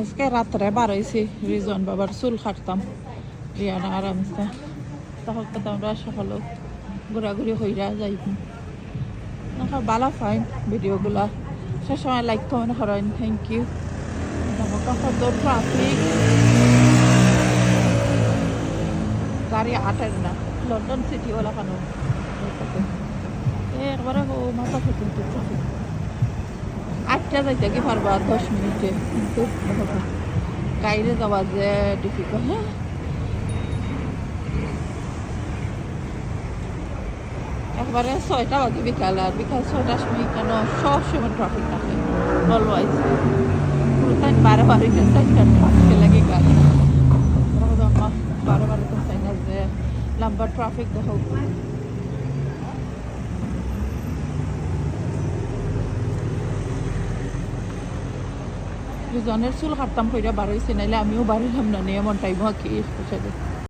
আজকে রাত্রে বার হয়েছি রিজন বাবার চুল কাটতাম রিয়ানা আরামসে তখন তো আমরা সকালেও ঘোরাঘুরি হইরা যাইব ভালো ফাইন ভিডিওগুলা সে সময় লাইক কমেন্ট করেন থ্যাংক ইউ কখন ট্রাফিক গাড়ি আটের না লন্ডন সিটি ওলা কেন একবারে মাথা পর্যন্ত ট্রাফিক 8টা যাইতে কি পারবা 10 মিনিটে কিন্তু গাড়িতে যাওয়া যে ডিফিকাল্ট একবারে 6টা বাজে বিকাল আর বিকাল 6টার সময় কেন সব সময় ট্রাফিক থাকে অলওয়াইজ পুরোটাই বারে বারে ট্রাফিকে লাগে গাড়ি বারে বারে তো চাই না যে লম্বা ট্রাফিক দেখো দুজনের চুল কাটতাম কইরা বার হয়েছে নাইলে আমিও বার হইলাম না নিয়ে মন টাইম কি